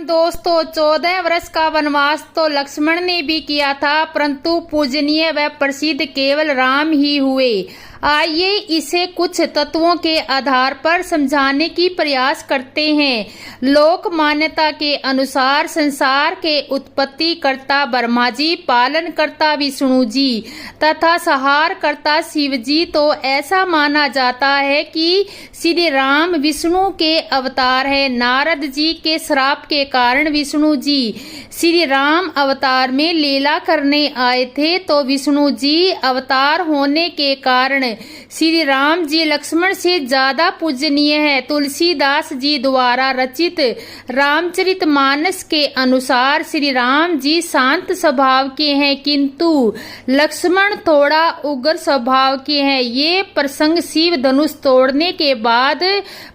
दोस्तों 14 वर्ष का वनवास तो लक्ष्मण ने भी किया था, परंतु पूजनीय व प्रसिद्ध केवल राम ही हुए। आइए इसे कुछ तत्वों के आधार पर समझाने की प्रयास करते हैं। लोक मान्यता के अनुसार संसार के उत्पत्ति कर्ता ब्रह्मा जी, पालन करता विष्णु जी तथा संहार करता शिव जी। तो ऐसा माना जाता है कि श्री राम विष्णु के अवतार है। नारद जी के श्राप के कारण विष्णु जी श्री राम अवतार में लीला करने आए थे, तो विष्णु जी अवतार होने के कारण श्री राम जी लक्ष्मण से ज्यादा पूजनीय है। तुलसीदास जी द्वारा रचित रामचरितमानस के अनुसार श्री राम जी शांत स्वभाव के हैं, किंतु लक्ष्मण थोड़ा उग्र स्वभाव के हैं। ये प्रसंग शिव धनुष तोड़ने के बाद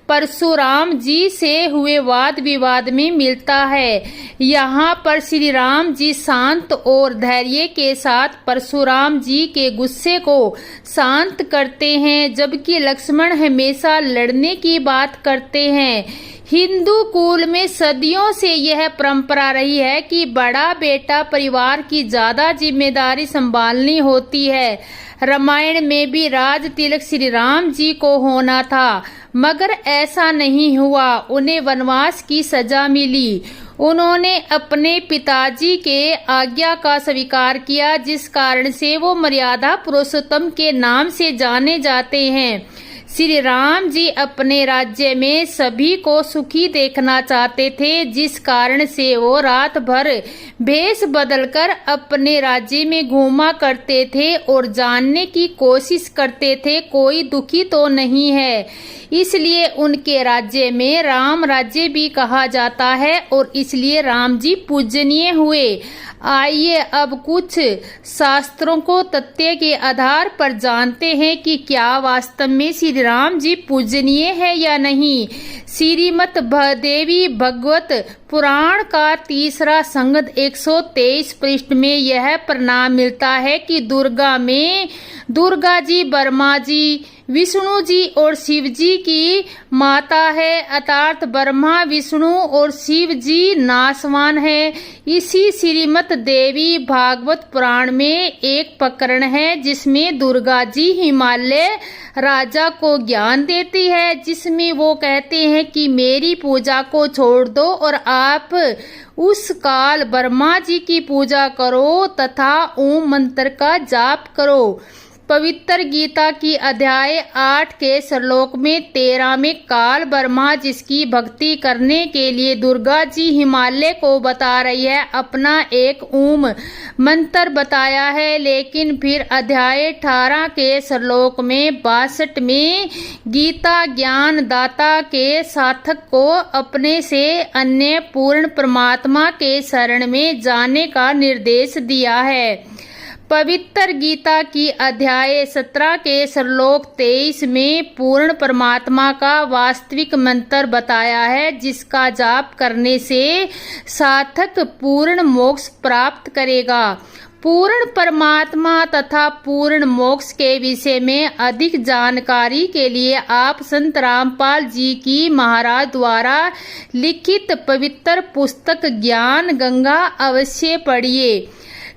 परशुराम जी से हुए वाद विवाद में मिलता है। यहाँ पर श्री राम जी शांत और धैर्य के साथ परशुराम जी के गुस्से को शांत करते हैं, जबकि लक्ष्मण हमेशा लड़ने की बात करते हैं। हिंदू कुल में सदियों से यह परंपरा रही है कि बड़ा बेटा परिवार की ज्यादा जिम्मेदारी संभालनी होती है। रामायण में भी राज तिलक श्री राम जी को होना था, मगर ऐसा नहीं हुआ। उन्हें वनवास की सजा मिली। उन्होंने अपने पिताजी के आज्ञा का स्वीकार किया, जिस कारण से वो मर्यादा पुरुषोत्तम के नाम से जाने जाते हैं। श्री राम जी अपने राज्य में सभी को सुखी देखना चाहते थे, जिस कारण से वो रात भर भेष बदलकर अपने राज्य में घूमा करते थे और जानने की कोशिश करते थे कोई दुखी तो नहीं है। इसलिए उनके राज्य में राम राज्य भी कहा जाता है और इसलिए राम जी पूजनीय हुए। आइए अब कुछ शास्त्रों को तथ्य के आधार पर जानते हैं कि क्या वास्तव में श्री राम जी पूजनीय है या नहीं। श्रीमद् देवी भागवत पुराण का तीसरा संगद 123 पृष्ठ में यह प्रमाण मिलता है कि दुर्गा में दुर्गा जी ब्रह्मा जी, विष्णु जी और शिव जी की माता है, अर्थात ब्रह्मा विष्णु और शिव जी नासवान है। इसी श्रीमद् देवी भागवत पुराण में एक प्रकरण है जिसमें दुर्गा जी हिमालय राजा को ज्ञान देती है, जिसमें वो कहते हैं कि मेरी पूजा को छोड़ दो और आप उस काल ब्रह्मा जी की पूजा करो तथा ओम मंत्र का जाप करो। पवित्र गीता की अध्याय 8 के श्लोक में 13 में काल ब्रह्मा जिसकी भक्ति करने के लिए दुर्गा जी हिमालय को बता रही है, अपना एक ओम मंत्र बताया है। लेकिन फिर अध्याय 18 के श्लोक में 62 में गीता ज्ञान दाता के साधक को अपने से अन्य पूर्ण परमात्मा के शरण में जाने का निर्देश दिया है। पवित्र गीता की अध्याय 17 के श्लोक 23 में पूर्ण परमात्मा का वास्तविक मंत्र बताया है, जिसका जाप करने से साधक पूर्ण मोक्ष प्राप्त करेगा। पूर्ण परमात्मा तथा पूर्ण मोक्ष के विषय में अधिक जानकारी के लिए आप संत रामपाल जी की महाराज द्वारा लिखित पवित्र पुस्तक ज्ञान गंगा अवश्य पढ़िए।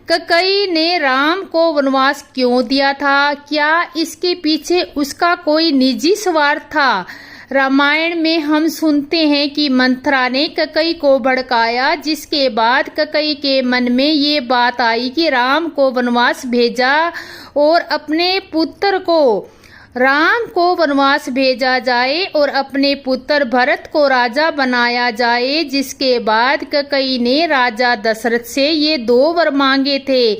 कैकेयी ने राम को वनवास क्यों दिया था? क्या इसके पीछे उसका कोई निजी स्वार्थ था? रामायण में हम सुनते हैं कि मंथरा ने कैकेयी को भड़काया, जिसके बाद कैकेयी के मन में ये बात आई कि राम को वनवास भेजा और अपने पुत्र को राम को वनवास भेजा जाए और अपने पुत्र भरत को राजा बनाया जाए। जिसके बाद कैकेयी ने राजा दशरथ से ये 2 वर मांगे थे।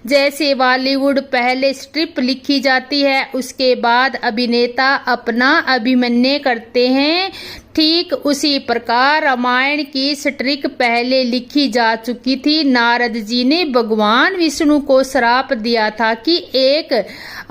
जैसे बॉलीवुड पहले स्क्रिप्ट लिखी जाती है, उसके बाद अभिनेता अपना अभिनय करते हैं, ठीक उसी प्रकार रामायण की स्क्रिप्ट पहले लिखी जा चुकी थी। नारद जी ने भगवान विष्णु को श्राप दिया था कि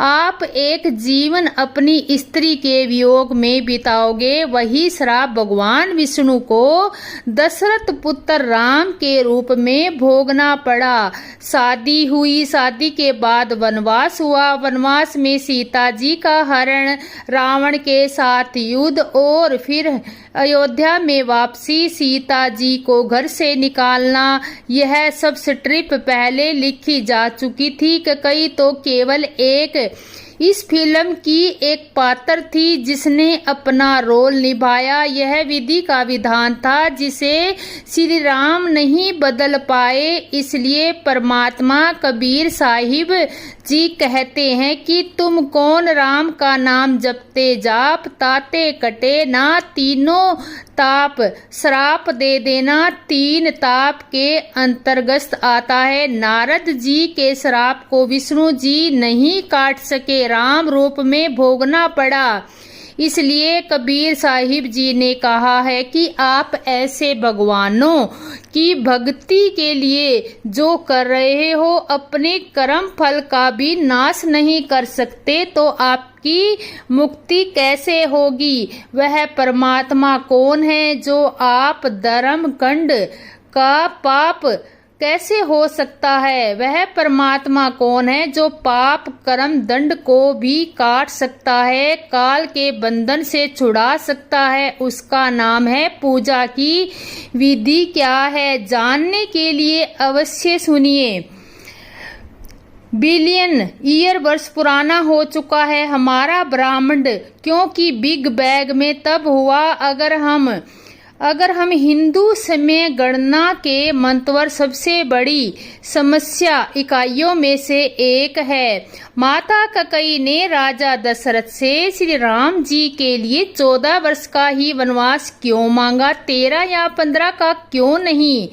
आप एक जीवन अपनी स्त्री के वियोग में बिताओगे। वही श्राप भगवान विष्णु को दशरथ पुत्र राम के रूप में भोगना पड़ा। शादी हुई, शादी के बाद वनवास हुआ। वनवास में सीता जी का हरण, रावण के साथ युद्ध और फिर अयोध्या में वापसी, सीता जी को घर से निकालना, यह सब स्क्रिप्ट पहले लिखी जा चुकी थी। कई तो केवल एक इस फिल्म की एक पात्र थी जिसने अपना रोल निभाया। यह विधि का विधान था जिसे श्री राम नहीं बदल पाए। इसलिए परमात्मा कबीर साहिब जी कहते हैं कि तुम कौन राम का नाम जपते जाप, ताते कटे ना तीनों ताप, श्राप दे देना तीन ताप के अंतर्गत आता है। नारद जी के श्राप को विष्णु जी नहीं काट सके, राम रूप में भोगना पड़ा। इसलिए कबीर साहिब जी ने कहा है कि आप ऐसे भगवानों की भक्ति के लिए जो कर रहे हो, अपने कर्म फल का भी नाश नहीं कर सकते, तो आपकी मुक्ति कैसे होगी? वह परमात्मा कौन है जो आप धर्म कंड का पाप कैसे हो सकता है? वह परमात्मा कौन है जो पाप कर्म दंड को भी काट सकता है, काल के बंधन से छुड़ा सकता है? उसका नाम है पूजा। की विधि क्या है जानने के लिए अवश्य सुनिए। बिलियन ईयर वर्ष पुराना हो चुका है हमारा ब्रह्मांड, क्योंकि बिग बैंग में तब हुआ। अगर हम हिंदू समय गणना के मंतवर सबसे बड़ी समस्या इकाइयों में से एक है। माता कैकेयी ने राजा दशरथ से श्री राम जी के लिए 14 वर्ष का ही वनवास क्यों मांगा, 13 या 15 का क्यों नहीं?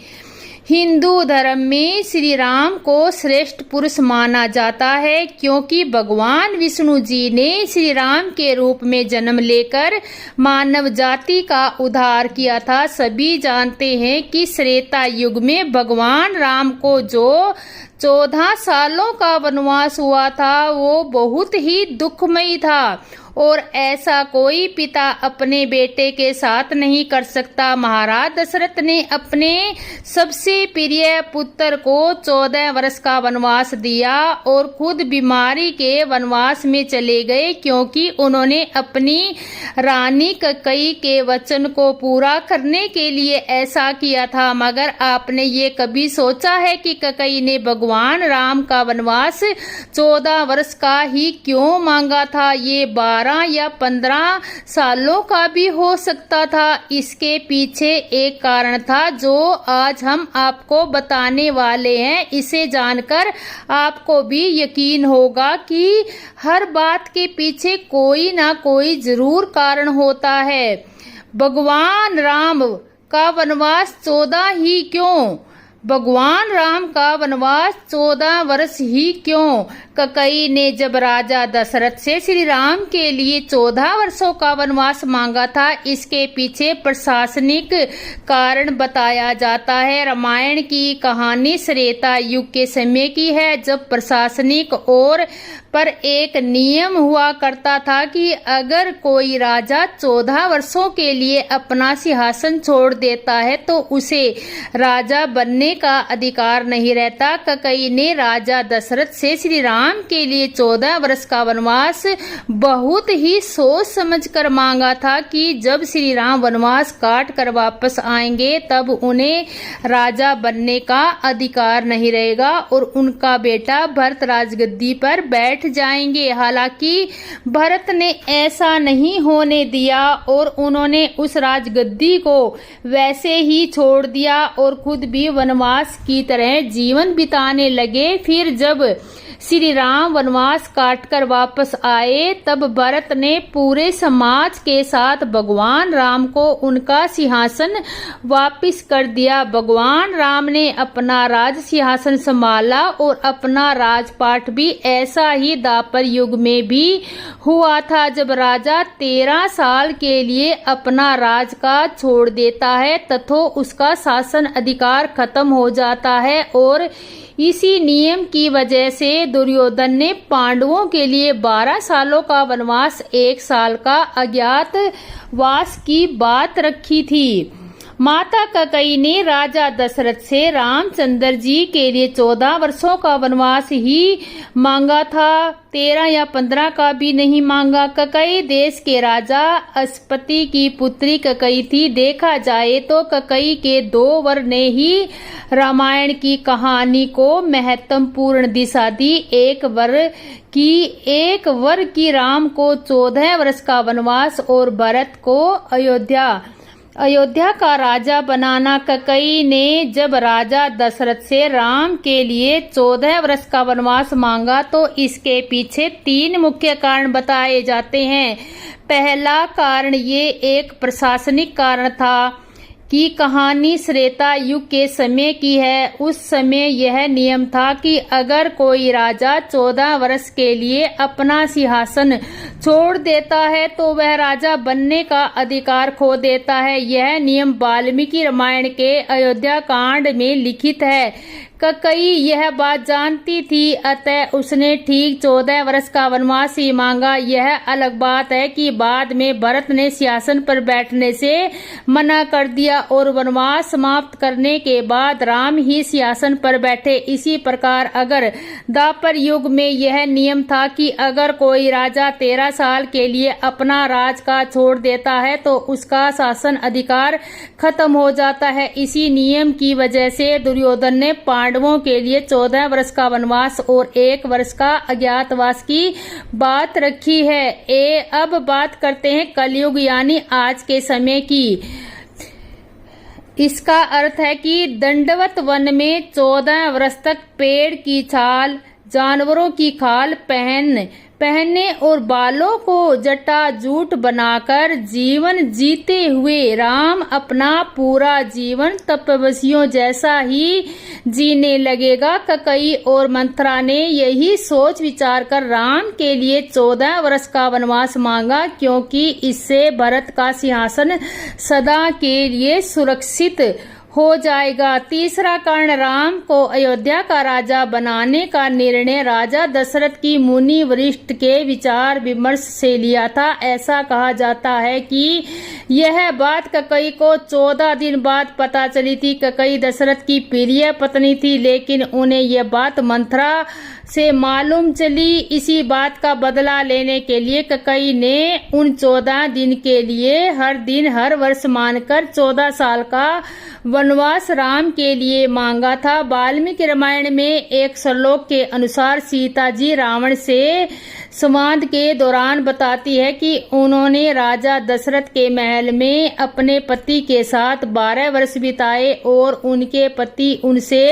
हिंदू धर्म में श्री राम को श्रेष्ठ पुरुष माना जाता है क्योंकि भगवान विष्णु जी ने श्री राम के रूप में जन्म लेकर मानव जाति का उद्धार किया था। सभी जानते हैं कि त्रेता युग में भगवान राम को जो 14 सालों का वनवास हुआ था वो बहुत ही दुखमयी था और ऐसा कोई पिता अपने बेटे के साथ नहीं कर सकता। महाराज दशरथ ने अपने सबसे प्रिय पुत्र को 14 वर्ष का वनवास दिया और खुद बीमारी के वनवास में चले गए क्योंकि उन्होंने अपनी रानी कैकेयी के वचन को पूरा करने के लिए ऐसा किया था। मगर आपने ये कभी सोचा है कि कैकेयी ने भगवान राम का वनवास 14 वर्ष का ही क्यों मांगा था? ये 12 या 15 सालों का भी हो सकता था। इसके पीछे एक कारण था जो आज हम आपको बताने वाले हैं। इसे जानकर आपको भी यकीन होगा कि हर बात के पीछे कोई ना कोई जरूर कारण होता है। भगवान राम का वनवास 14 ही क्यों? भगवान राम का वनवास 14 वर्ष ही क्यों? कैकेयी ने जब राजा दशरथ से श्री राम के लिए 14 वर्षों का वनवास मांगा था, इसके पीछे प्रशासनिक कारण बताया जाता है। रामायण की कहानी त्रेता युग के समय की है जब प्रशासनिक और पर एक नियम हुआ करता था कि अगर कोई राजा 14 वर्षों के लिए अपना सिंहासन छोड़ देता है तो उसे राजा बनने का अधिकार नहीं रहता। कैकेयी ने राजा दशरथ से श्री राम के लिए 14 वर्ष का वनवास बहुत ही सोच समझकर मांगा था कि जब श्री राम वनवास काट कर वापस आएंगे तब उन्हें राजा बनने का अधिकार नहीं रहेगा और उनका बेटा भरत राजगद्दी पर बैठ जाएंगे। हालांकि भरत ने ऐसा नहीं होने दिया और उन्होंने उस राजगद्दी को वैसे ही छोड़ दिया और खुद भी वनवास की तरह जीवन बिताने लगे। फिर जब श्री राम वनवास काटकर वापस आए तब भरत ने पूरे समाज के साथ भगवान राम को उनका सिंहासन वापस कर दिया। भगवान राम ने अपना राज सिंहासन संभाला और अपना राजपाट भी। ऐसा ही द्वापर युग में भी हुआ था जब राजा 13 साल के लिए अपना राजकाज छोड़ देता है तथा उसका शासन अधिकार खत्म हो जाता है और इसी नियम की वजह से दुर्योधन ने पांडवों के लिए 12 सालों का वनवास 1 साल का अज्ञातवास की बात रखी थी। माता कैकेयी ने राजा दशरथ से रामचंद्र जी के लिए 14 वर्षों का वनवास ही मांगा था, 13 या 15 का भी नहीं मांगा। कैकेयी देश के राजा अश्वपति की पुत्री कैकेयी थी। देखा जाए तो कैकेयी के 2 वर ने ही रामायण की कहानी को महत्वपूर्ण दिशा दी। एक वर की राम को 14 वर्ष का वनवास और भरत को अयोध्या का राजा बनाना। कैकेयी ने जब राजा दशरथ से राम के लिए 14 वर्ष का वनवास मांगा तो इसके पीछे 3 मुख्य कारण बताए जाते हैं। पहला कारण ये एक प्रशासनिक कारण था कि कहानी त्रेता युग के समय की है। उस समय यह नियम था कि अगर कोई राजा 14 वर्ष के लिए अपना सिंहासन छोड़ देता है तो वह राजा बनने का अधिकार खो देता है। यह नियम वाल्मीकि रामायण के अयोध्या कांड में लिखित है। कैकेयी यह बात जानती थी, अतः उसने ठीक 14 वर्ष का वनवास ही मांगा। यह अलग बात है कि बाद में भरत ने सिंहासन पर बैठने से मना कर दिया और वनवास समाप्त करने के बाद राम ही सिंहासन पर बैठे। इसी प्रकार अगर द्वापर युग में यह नियम था कि अगर कोई राजा 13 साल के लिए अपना राजकाज छोड़ देता है तो उसका शासन अधिकार खत्म हो जाता है। इसी नियम की वजह से दुर्योधन ने पांडवों के लिए 14 वर्ष का वनवास और 1 वर्ष का अज्ञातवास की बात रखी है। अब बात करते हैं कलयुग यानी आज के समय की। इसका अर्थ है कि दंडवत वन में 14 वर्ष तक पेड़ की छाल, जानवरों की खाल पहनने और बालों को जटाजूट बनाकर जीवन जीते हुए राम अपना पूरा जीवन तपस्वियों जैसा ही जीने लगेगा। कैकेयी और मंथरा ने यही सोच विचार कर राम के लिए 14 वर्ष का वनवास मांगा, क्योंकि इससे भरत का सिंहासन सदा के लिए सुरक्षित हो जाएगा। तीसरा कारण, राम को अयोध्या का राजा बनाने का निर्णय राजा दशरथ की मुनि वरिष्ठ के विचार विमर्श से लिया था। ऐसा कहा जाता है कि यह बात कैकेयी को 14 दिन बाद पता चली थी। कैकेयी दशरथ की प्रिय पत्नी थी, लेकिन उन्हें यह बात मंथरा से मालूम चली। इसी बात का बदला लेने के लिए कैकेयी ने उन 14 दिन के लिए हर दिन हर वर्ष मानकर 14 साल का वनवास राम के लिए मांगा था। वाल्मीकि रामायण में एक श्लोक के अनुसार सीता जी रावण से संवाद के दौरान बताती है कि उन्होंने राजा दशरथ के महल में अपने पति के साथ 12 वर्ष बिताए और उनके पति उनसे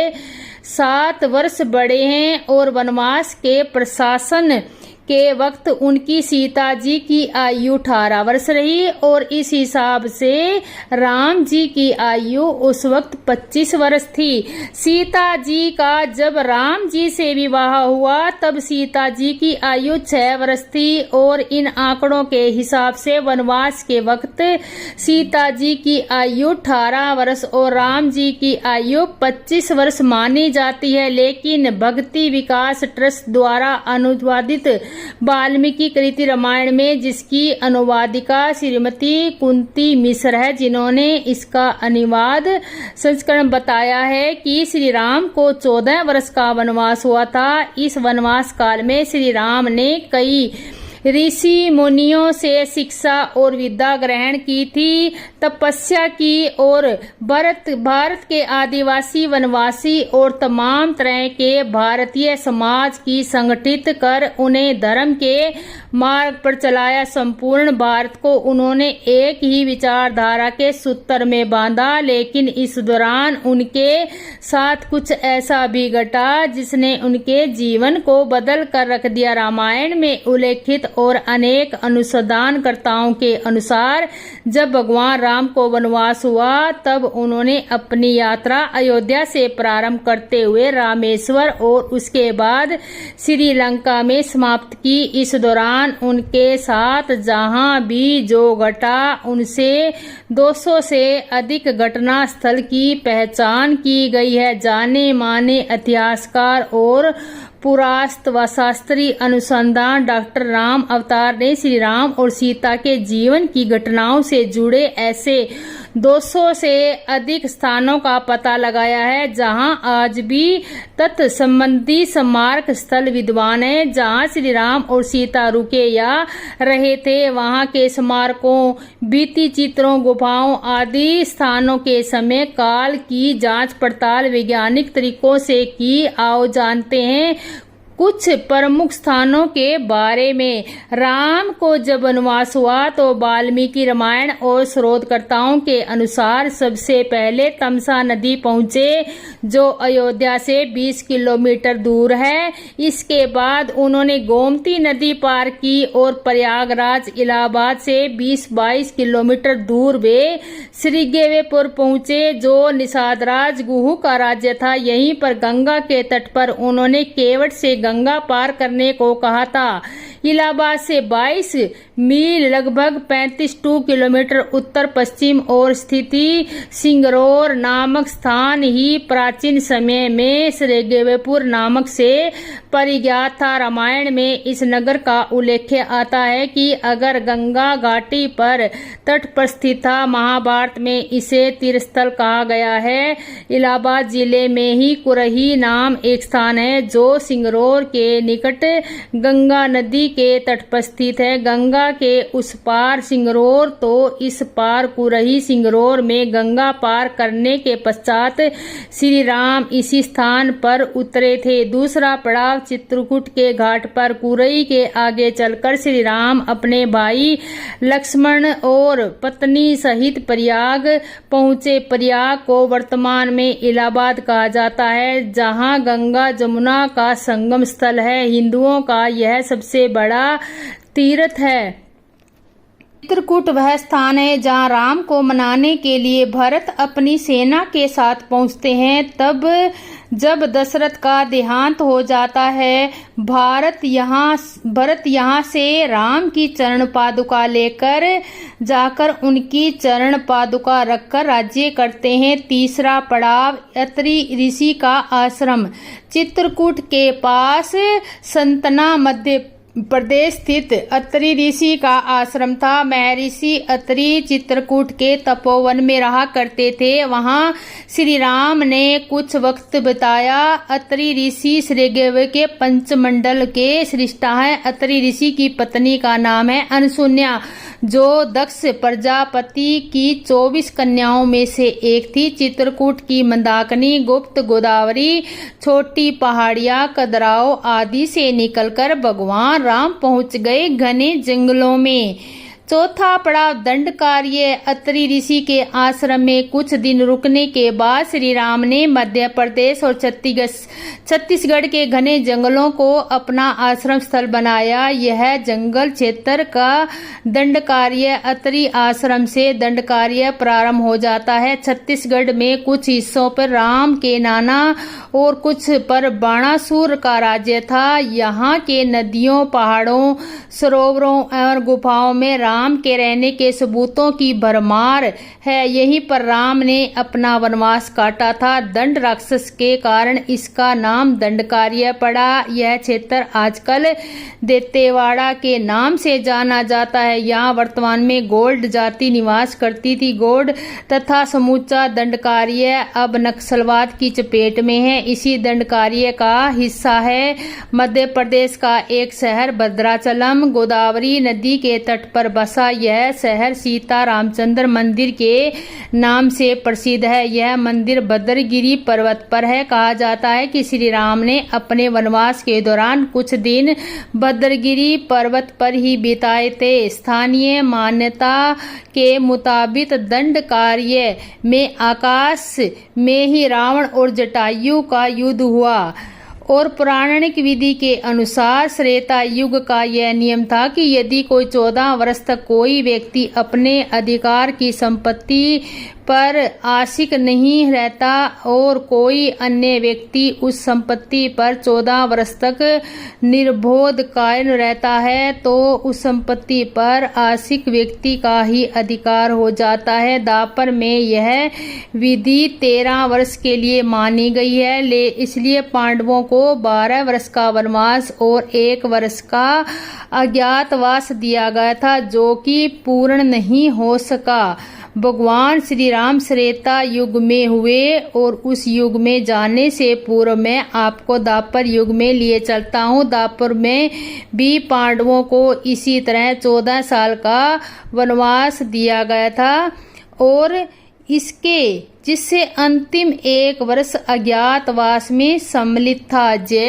7 वर्ष बड़े हैं और वनवास के प्रशासन के वक्त उनकी सीता जी की आयु 18 वर्ष रही और इस हिसाब से राम जी की आयु उस वक्त 25 वर्ष थी। सीता जी का जब राम जी से विवाह हुआ तब सीता जी की आयु 6 वर्ष थी और इन आंकड़ों के हिसाब से वनवास के वक्त सीता जी की आयु 18 वर्ष और राम जी की आयु 25 वर्ष मानी जाती है। लेकिन भक्ति विकास ट्रस्ट द्वारा अनुवादित वाल्मीकि कृति रामायण में, जिसकी अनुवादिका श्रीमती कुंती मिश्र है, जिन्होंने इसका अनुवाद संस्करण बताया है कि श्री राम को 14 वर्ष का वनवास हुआ था। इस वनवास काल में श्री राम ने कई ऋषि मुनियों से शिक्षा और विद्या ग्रहण की थी, तपस्या की और भारत के आदिवासी वनवासी और तमाम तरह के भारतीय समाज की संगठित कर उन्हें धर्म के मार्ग पर चलाया। संपूर्ण भारत को उन्होंने एक ही विचारधारा के सूत्र में बांधा, लेकिन इस दौरान उनके साथ कुछ ऐसा भी घटा जिसने उनके जीवन को बदल कर रख दिया। रामायण में उल्लेखित और अनेक अनुसंधानकर्ताओं के अनुसार जब भगवान राम को वनवास हुआ तब उन्होंने अपनी यात्रा अयोध्या से प्रारंभ करते हुए रामेश्वर और उसके बाद श्रीलंका में समाप्त की। इस दौरान उनके साथ जहां भी जो घटा उनसे 200 से अधिक घटना स्थल की पहचान की गई है। जाने माने इतिहासकार और पुरातत्वशास्त्री अनुसंधान डॉक्टर राम अवतार ने श्री राम और सीता के जीवन की घटनाओं से जुड़े ऐसे 200 से अधिक स्थानों का पता लगाया है जहां आज भी तत्संबंधी स्मारक स्थल विद्यमान है। जहां श्री राम और सीता रुके या रहे थे वहां के स्मारकों, भित्ति चित्रों, गुफाओं आदि स्थानों के समय काल की जांच पड़ताल वैज्ञानिक तरीकों से की। आओ जानते हैं कुछ प्रमुख स्थानों के बारे में। राम को जब वनवास हुआ तो वाल्मीकि रामायण और शोधकर्ताओं के अनुसार सबसे पहले तमसा नदी पहुंचे, जो अयोध्या से 20 किलोमीटर दूर है। इसके बाद उन्होंने गोमती नदी पार की और प्रयागराज इलाहाबाद से 20-22 किलोमीटर दूर वे श्रीगेवपुर पहुंचे, जो निषादराज गुहू का राज्य था। यहीं पर गंगा के तट पर उन्होंने केवट से गंगा पार करने को कहा था। इलाहाबाद से 22 मील लगभग 35 किलोमीटर उत्तर पश्चिम और स्थिति सिंगरौर नामक स्थान ही प्राचीन समय में श्रीगेवपुर नामक से परिज्ञात था। रामायण में इस नगर का उल्लेख आता है कि अगर गंगा घाटी पर तट पर स्थित था। महाभारत में इसे तीर्थस्थल कहा गया है। इलाहाबाद जिले में ही कुरही नाम एक स्थान है जो सिंगरौर के निकट गंगा नदी के तट पर स्थित है। गंगा के उस पार सिंगरौर तो इस पार कुरही। सिंगरौर में गंगा पार करने के पश्चात श्री राम इसी स्थान पर उतरे थे। दूसरा पड़ाव चित्रकूट के घाट पर। कुरही के आगे चलकर श्री राम अपने भाई लक्ष्मण और पत्नी सहित प्रयाग पहुंचे। प्रयाग को वर्तमान में इलाहाबाद कहा जाता है, जहां गंगा जमुना का संगम स्थल है। हिंदुओं का यह सबसे बड़ा तीर्थ है। चित्रकूट वह स्थान है जहां राम को मनाने के लिए भरत अपनी सेना के साथ पहुंचते हैं। तब जब दशरथ का देहांत हो जाता है, भरत यहाँ से राम की चरण पादुका लेकर जाकर उनकी चरण पादुका रखकर राज्य करते हैं। तीसरा पड़ाव अत्रि ऋषि का आश्रम। चित्रकूट के पास संतना मध्य प्रदेश स्थित अत्रि ऋषि का आश्रम था। महर्षि अत्रि चित्रकूट के तपोवन में रहा करते थे। वहां श्री राम ने कुछ वक्त बिताया। अत्रि ऋषि श्रीगेव के पंचमंडल के सृष्टा है। अत्रि ऋषि की पत्नी का नाम है अनसुया, जो दक्ष प्रजापति की 24 कन्याओं में से एक थी। चित्रकूट की मंदाकिनी, गुप्त, गोदावरी, छोटी पहाड़ियां, कदराव आदि से निकलकर भगवान राम पहुंच गए घने जंगलों में। चौथा पड़ाव दंड कार्य। अत्रि ऋषि के आश्रम में कुछ दिन रुकने के बाद श्री राम ने मध्य प्रदेश और छत्तीसगढ़ के घने जंगलों को अपना आश्रम स्थल बनाया। यह जंगल क्षेत्र का दंड कार्य अत्रि आश्रम से दंड कार्य प्रारंभ हो जाता है। छत्तीसगढ़ में कुछ हिस्सों पर राम के नाना और कुछ पर बाणासुर का राज्य था। यहाँ के नदियों, पहाड़ों, सरोवरों और गुफाओं में राम के रहने के सबूतों की भरमार है। यहीं पर राम ने अपना वनवास काटा था। दंड राक्षस के कारण इसका नाम दंडकार्य पड़ा। यह क्षेत्र आजकल देतेवाड़ा के नाम से जाना जाता है। यहाँ वर्तमान में गोंड जाति निवास करती थी। गोंड तथा समूचा दंडकार्य अब नक्सलवाद की चपेट में है। इसी दंडकार्य का हिस्सा है मध्य प्रदेश का एक शहर भद्राचलम। गोदावरी नदी के तट पर बसा यह शहर सीता रामचंद्र मंदिर के नाम से प्रसिद्ध है। यह मंदिर भद्रगिरी पर्वत पर है। कहा जाता है कि श्री राम ने अपने वनवास के दौरान कुछ दिन भद्रगिरी पर्वत पर ही बिताए थे। स्थानीय मान्यता के मुताबिक दंड कार्य में आकाश में ही रावण और जटायु का युद्ध हुआ और पौराणिक विधि के अनुसार त्रेता युग का यह नियम था कि यदि कोई 14 वर्ष तक कोई व्यक्ति अपने अधिकार की संपत्ति पर आशिक नहीं रहता और कोई अन्य व्यक्ति उस संपत्ति पर 14 वर्ष तक निर्बोध कायम रहता है, तो उस संपत्ति पर आशिक व्यक्ति का ही अधिकार हो जाता है। द्वापर में यह विधि 13 वर्ष के लिए मानी गई है। इसलिए पांडवों को 12 वर्ष का वनवास और 1 वर्ष का अज्ञातवास दिया गया था, जो कि पूर्ण नहीं हो सका। भगवान श्री राम त्रेता युग में हुए और उस युग में जाने से पूर्व मैं आपको द्वापर युग में लिए चलता हूँ। द्वापर में भी पांडवों को इसी तरह 14 साल का वनवास दिया गया था और जिससे अंतिम 1 वर्ष अज्ञातवास में सम्मिलित था। जय